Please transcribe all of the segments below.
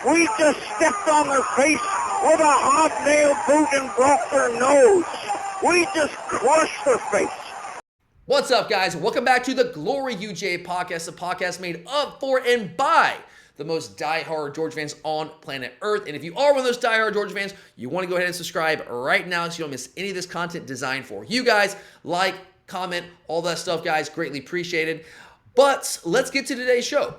We just stepped on their face with a hobnail boot and broke their nose. We just crushed their face. What's up, guys? Welcome back to the Glory UJ podcast, a podcast made of, for, and by the most diehard Georgia fans on planet Earth. And if you are one of those diehard Georgia fans, you want to go ahead and subscribe right now so you don't miss any of this content designed for you guys. Like, comment, all that stuff, guys. Greatly appreciated. But let's get to today's show.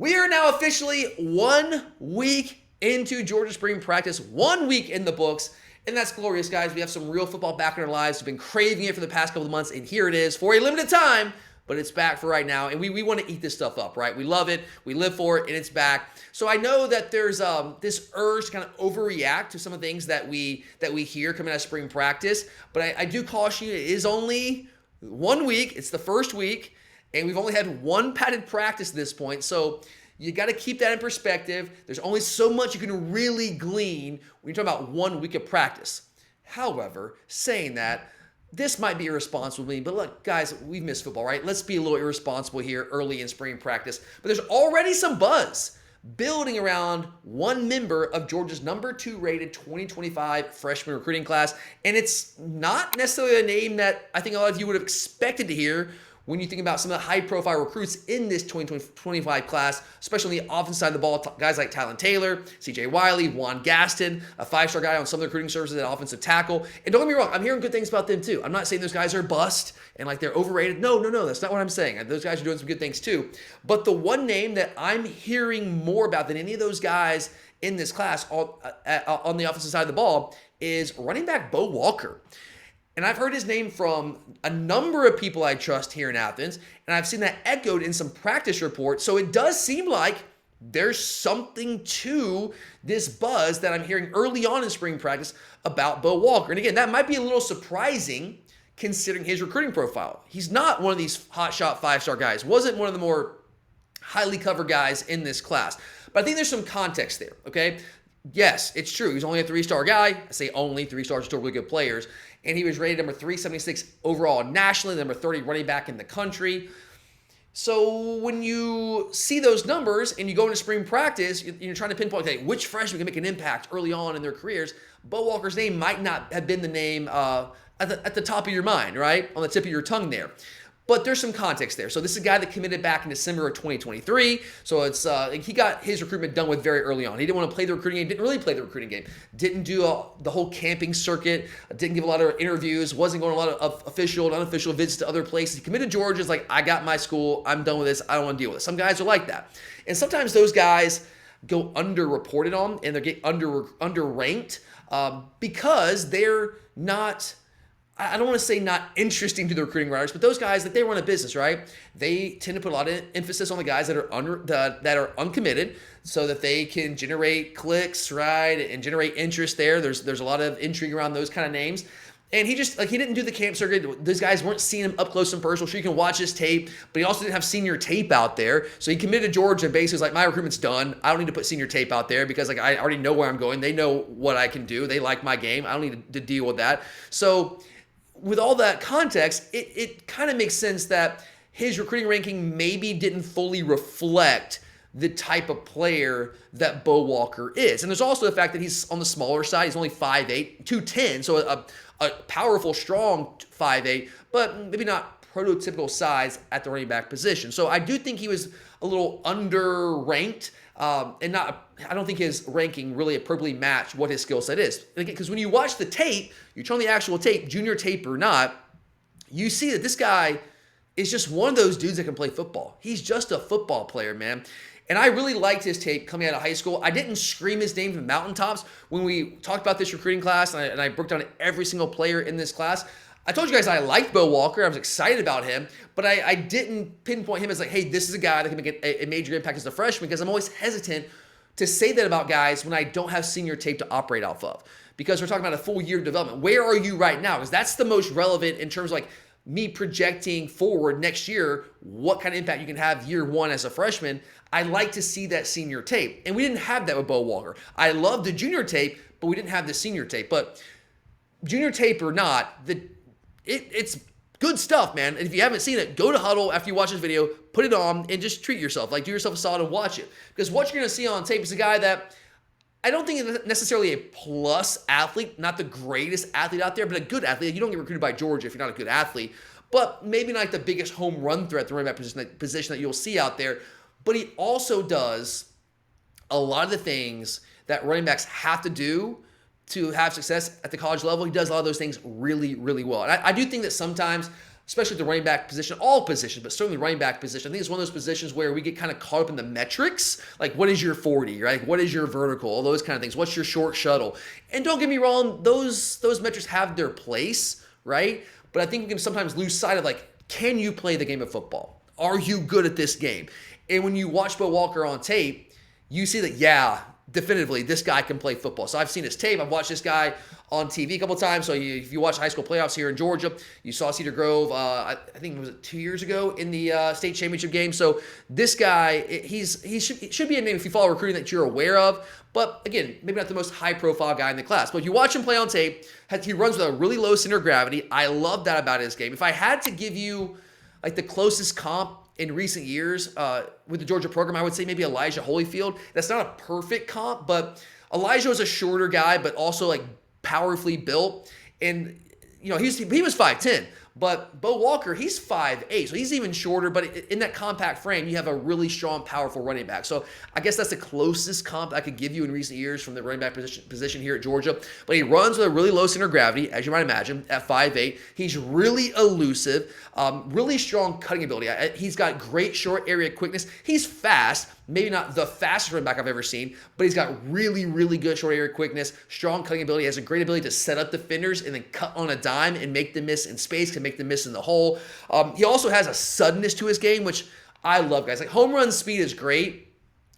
We are now officially 1 week into Georgia spring practice, 1 week in the books. And that's glorious, guys. We have some real football back in our lives. We've been craving it for the past couple of months, and here it is for a limited time, but it's back for right now. And we want to eat this stuff up, right? We love it. We live for it, and it's back. So I know that there's this urge to kind of overreact to some of the things that we hear coming out of spring practice. But I do caution you, it is only 1 week. It's the first week, and we've only had one padded practice at this point. So you got to keep that in perspective. There's only so much you can really glean when you're talking about 1 week of practice. However, saying that, this might be irresponsible of me, but look, guys, we've missed football, right? Let's be a little irresponsible here early in spring practice. But there's already some buzz building around one member of Georgia's number 2 rated 2025 freshman recruiting class. And it's not necessarily a name that I think a lot of you would have expected to hear when you think about some of the high-profile recruits in this 2025 class, especially on the offensive side of the ball, guys like Tylen Taylor, C.J. Wiley, Juan Gaston, a 5-star guy on some of the recruiting services at offensive tackle. And don't get me wrong, I'm hearing good things about them too. I'm not saying those guys are bust and like they're overrated. No, that's not what I'm saying. Those guys are doing some good things too. But the one name that I'm hearing more about than any of those guys in this class on the offensive side of the ball is running back Bo Walker. And I've heard his name from a number of people I trust here in Athens, and I've seen that echoed in some practice reports. So it does seem like there's something to this buzz that I'm hearing early on in spring practice about Bo Walker. And again, that might be a little surprising considering his recruiting profile. He's not one of these hotshot 5-star guys. Wasn't one of the more highly covered guys in this class. But I think there's some context there, okay? Yes, it's true. He's only a 3-star guy. I say only. 3 stars are still really good players. And he was rated number 376 overall nationally, number 30 running back in the country. So when you see those numbers and you go into spring practice, you're trying to pinpoint, okay, which freshman can make an impact early on in their careers. Bo Walker's name might not have been the name at the top of your mind, right? On the tip of your tongue there. But there's some context there. So this is a guy that committed back in December of 2023. So it's he got his recruitment done with very early on. He didn't want to play the recruiting game, didn't really play the recruiting game, didn't do the whole camping circuit, didn't give a lot of interviews, wasn't going a lot of official and unofficial visits to other places. He committed to Georgia, like, I got my school, I'm done with this, I don't want to deal with it. Some guys are like that. And sometimes those guys go underreported on and they get underranked because they're not, I don't want to say not interesting to the recruiting writers, but those guys, like, they run a business, right? They tend to put a lot of emphasis on the guys that are uncommitted so that they can generate clicks, right, and generate interest there. There's a lot of intrigue around those kind of names. And he didn't do the camp circuit. Those guys weren't seeing him up close and personal. Sure, you can watch his tape, but he also didn't have senior tape out there. So he committed to Georgia and basically was like, my recruitment's done. I don't need to put senior tape out there because, like, I already know where I'm going. They know what I can do. They like my game. I don't need to deal with that. So with all that context, it kind of makes sense that his recruiting ranking maybe didn't fully reflect the type of player that Bo Walker is. And there's also the fact that he's on the smaller side. He's only 5'8", 210, so a powerful, strong 5'8", but maybe not prototypical size at the running back position. So I do think he was a little underranked, and I don't think his ranking really appropriately matched what his skill set is. Because when you watch the tape, you turn on the actual tape, junior tape or not, you see that this guy is just one of those dudes that can play football. He's just a football player, man. And I really liked his tape coming out of high school. I didn't scream his name from the mountaintops when we talked about this recruiting class, and I broke down every single player in this class. I told you guys I liked Bo Walker. I was excited about him, but I didn't pinpoint him as like, hey, this is a guy that can make a major impact as a freshman, because I'm always hesitant to say that about guys when I don't have senior tape to operate off of, because we're talking about a full year of development. Where are you right now? Because that's the most relevant in terms of like me projecting forward next year, what kind of impact you can have year one as a freshman. I like to see that senior tape. And we didn't have that with Bo Walker. I love the junior tape, but we didn't have the senior tape. But junior tape or not, it's good stuff, man. And if you haven't seen it, go to Huddle after you watch this video, put it on and just treat yourself. Like, do yourself a solid and watch it. Because what you're going to see on tape is a guy that I don't think is necessarily a plus athlete, not the greatest athlete out there, but a good athlete. You don't get recruited by Georgia if you're not a good athlete, but maybe not like the biggest home run threat, the running back position that you'll see out there. But he also does a lot of the things that running backs have to do to have success at the college level. He does a lot of those things really, really well. And I do think that sometimes, especially the running back position, all positions, but certainly running back position, I think it's one of those positions where we get kind of caught up in the metrics. Like, what is your 40, right? What is your vertical? All those kind of things. What's your short shuttle? And don't get me wrong, those metrics have their place, right? But I think we can sometimes lose sight of, like, can you play the game of football? Are you good at this game? And when you watch Bo Walker on tape, you see that, yeah, definitively, this guy can play football. So I've seen his tape. I've watched this guy on TV a couple of times. So if you watch high school playoffs here in Georgia, you saw Cedar Grove, I think it was 2 years ago in the state championship game. So this guy, he should be a name if you follow recruiting that you're aware of. But again, maybe not the most high-profile guy in the class. But if you watch him play on tape, he runs with a really low center of gravity. I love that about his game. If I had to give you like the closest comp in recent years with the Georgia program, I would say maybe Elijah Holyfield. That's not a perfect comp, but Elijah was a shorter guy, but also like powerfully built. And, you know, he was 5'10", but Bo Walker, he's 5'8", so he's even shorter, but in that compact frame, you have a really strong, powerful running back. So I guess that's the closest comp I could give you in recent years from the running back position here at Georgia. But he runs with a really low center of gravity, as you might imagine, at 5'8". He's really elusive, really strong cutting ability. He's got great short area quickness. He's fast. Maybe not the fastest running back I've ever seen, but he's got really, really good short area quickness, strong cutting ability, has a great ability to set up defenders and then cut on a dime and make them miss in space, can make them miss in the hole. He also has a suddenness to his game, which I love, guys. Like, home run speed is great,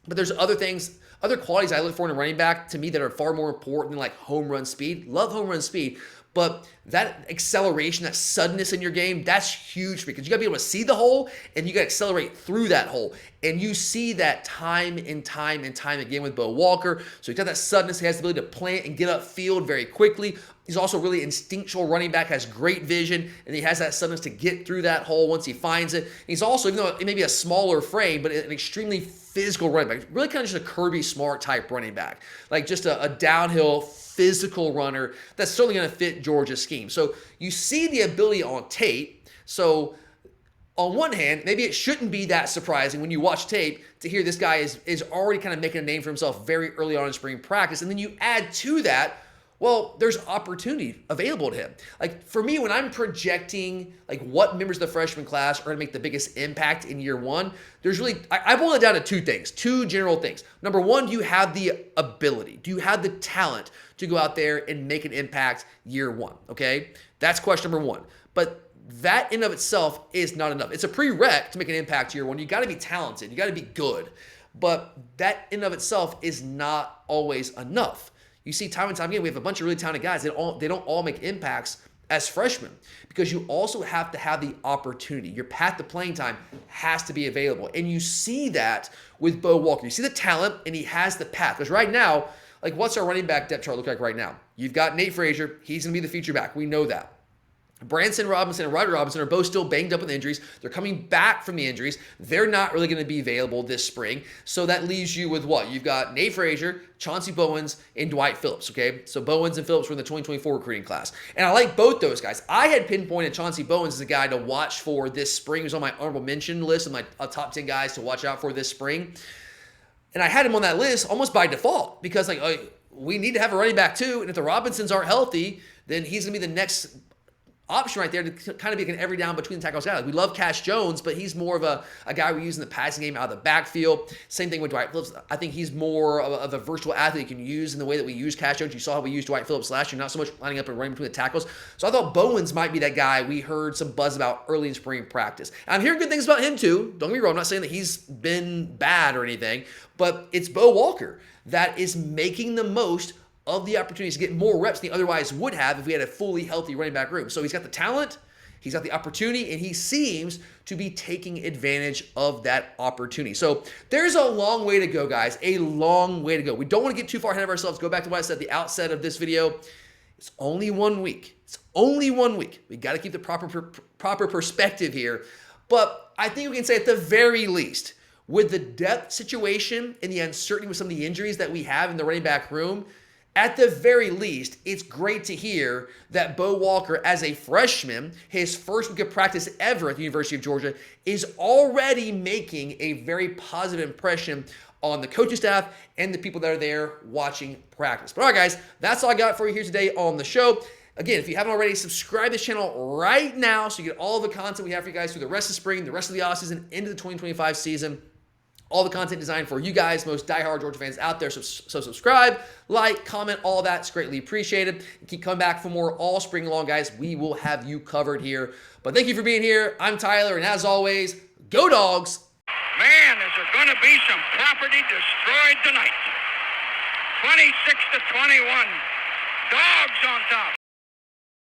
but there's other things, other qualities I look for in a running back to me that are far more important than like home run speed. Love home run speed. But that acceleration, that suddenness in your game, that's huge because you got to be able to see the hole and you got to accelerate through that hole. And you see that time and time and time again with Bo Walker. So he's got that suddenness. He has the ability to plant and get upfield very quickly. He's also really instinctual running back, has great vision, and he has that suddenness to get through that hole once he finds it. He's also, even though it may be a smaller frame, but an extremely physical running back. Really kind of just a Kirby Smart type running back. Like just a downhill physical runner that's certainly going to fit Georgia's scheme. So you see the ability on tape. So on one hand, maybe it shouldn't be that surprising when you watch tape to hear this guy is already kind of making a name for himself very early on in spring practice. And then you add to that, well, there's opportunity available to him. Like for me, when I'm projecting like what members of the freshman class are going to make the biggest impact in year one, there's really, I boil it down to two general things. Number one, do you have the ability? Do you have the talent to go out there and make an impact year one? Okay, that's question number one. But that in of itself is not enough. It's a prereq to make an impact year one. You got to be talented. You got to be good. But that in of itself is not always enough. You see time and time again, we have a bunch of really talented guys. They don't all make impacts as freshmen because you also have to have the opportunity. Your path to playing time has to be available. And you see that with Bo Walker. You see the talent and he has the path. Because right now, like what's our running back depth chart look like right now? You've got Nate Frazier. He's going to be the feature back. We know that. Branson Robinson and Ryder Robinson are both still banged up with injuries. They're coming back from the injuries. They're not really going to be available this spring. So that leaves you with what? You've got Nate Frazier, Chauncey Bowens, and Dwight Phillips, okay? So Bowens and Phillips were in the 2024 recruiting class. And I like both those guys. I had pinpointed Chauncey Bowens as a guy to watch for this spring. He was on my honorable mention list of my top 10 guys to watch out for this spring. And I had him on that list almost by default because like we need to have a running back too. And if the Robinsons aren't healthy, then he's going to be the next option right there to kind of be like an every down between the tackles guy. Like we love Cash Jones, but he's more of a guy we use in the passing game out of the backfield. Same thing with Dwight Phillips. I think he's more of a versatile athlete you can use in the way that we use Cash Jones. You saw how we used Dwight Phillips last year, not so much lining up and running between the tackles. So I thought Bowens might be that guy we heard some buzz about early in spring practice. And I'm hearing good things about him too. Don't get me wrong. I'm not saying that he's been bad or anything, but it's Bo Walker that is making the most of the opportunities to get more reps than he otherwise would have if we had a fully healthy running back room. So he's got the talent, he's got the opportunity, and he seems to be taking advantage of that opportunity. So there's a long way to go, guys, a long way to go. We don't want to get too far ahead of ourselves. Go back to what I said at the outset of this video. It's only 1 week. It's only 1 week. We got to keep the proper perspective here. But I think we can say at the very least, with the depth situation and the uncertainty with some of the injuries that we have in the running back room, at the very least, it's great to hear that Bo Walker, as a freshman, his first week of practice ever at the University of Georgia, is already making a very positive impression on the coaching staff and the people that are there watching practice. But all right, guys, that's all I got for you here today on the show. Again, if you haven't already, subscribe to this channel right now so you get all the content we have for you guys through the rest of spring, the rest of the offseason, into the 2025 season. All the content designed for you guys, most diehard Georgia fans out there. So subscribe, like, comment, all that's greatly appreciated. And keep coming back for more all spring long, guys. We will have you covered here. But thank you for being here. I'm Tyler, and as always, go Dogs! Man, is there going to be some property destroyed tonight. 26-21. Dogs on top.